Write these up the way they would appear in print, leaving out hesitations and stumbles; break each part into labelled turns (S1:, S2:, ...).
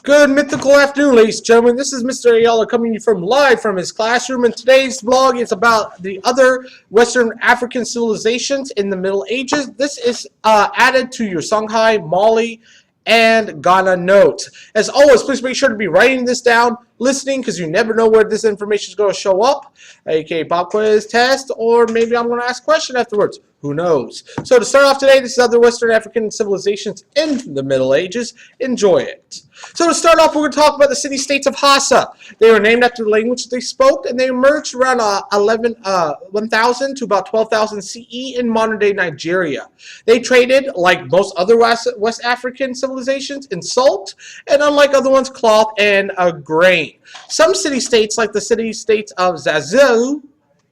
S1: Good mythical afternoon, ladies and gentlemen. This is Mr. Ayala coming to you from live from his classroom, and today's vlog is about the other Western African civilizations in the Middle Ages. This is added to your Songhai, Mali, and Ghana notes. As always, please make sure to be writing this down, listening, because you never know where this information is going to show up, aka pop quiz, test, or maybe I'm going to ask a question afterwards. Who knows? So to start off today, this is other Western African civilizations in the Middle Ages. Enjoy it. So to start off, we're going to talk about the city-states of Hausa. They were named after the language they spoke, and they emerged around 1000 to about 12,000 CE in modern-day Nigeria. They traded, like most other West African civilizations, in salt, and unlike other ones, cloth and grain. Some city-states, like the city-states of Zazu,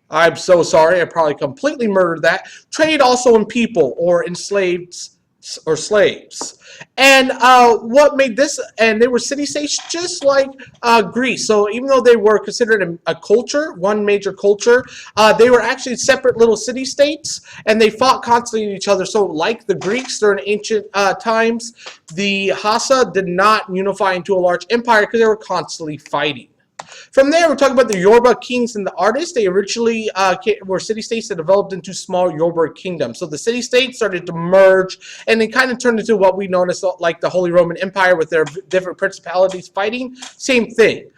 S1: I'm so sorry, I probably completely murdered that, traded also in people or enslaved or slaves. And what made this, and they were city-states just like Greece. So even though they were considered a culture, one major culture, they were actually separate little city-states, and they fought constantly with each other. So like the Greeks during ancient times, the Hausa did not unify into a large empire because they were constantly fighting. From there, we're talking about the Yoruba kings and the artists. They originally were city-states that developed into small Yoruba kingdoms. So the city-states started to merge, and they kind of turned into what we know as like the Holy Roman Empire with their different principalities fighting. Same thing.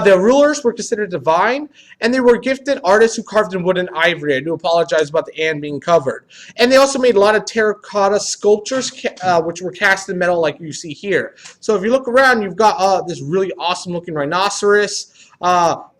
S1: Their rulers were considered divine, and they were gifted artists who carved in wood and ivory. I do apologize about the "and" being covered. And they also made a lot of terracotta sculptures, which were cast in metal like you see here. So if you look around, you've got this really awesome-looking rhinoceros,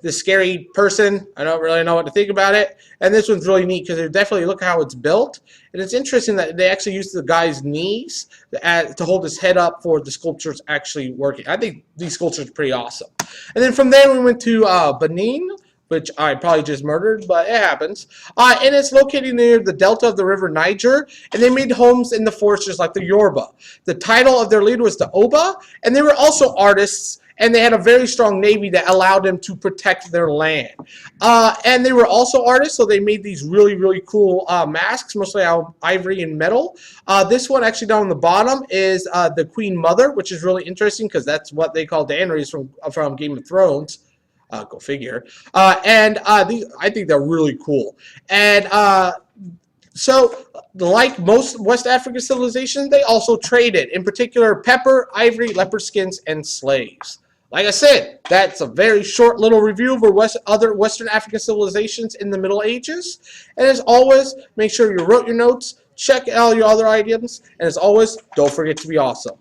S1: this scary person. I don't really know what to think about it. And this one's really neat because definitely look how it's built. And it's interesting that they actually used the guy's knees to hold his head up for the sculptures actually working. I think these sculptures are pretty awesome. And then from there we went to Baneen, which I probably just murdered, but it happens. And it's located near the delta of the river Niger, and they made homes in the forests like the Yoruba. The title of their leader was the Oba, and they were also artists, and they had a very strong navy that allowed them to protect their land. And they were also artists, so they made these really, really cool masks, mostly out of ivory and metal. This one actually down on the bottom is the Queen Mother, which is really interesting because that's what they call Daenerys from Game of Thrones. Go figure. These, I think they're really cool. And so, like most West African civilizations, they also traded, in particular, pepper, ivory, leopard skins, and slaves. Like I said, that's a very short little review of other Western African civilizations in the Middle Ages. And as always, make sure you wrote your notes, check all your other items, and as always, don't forget to be awesome.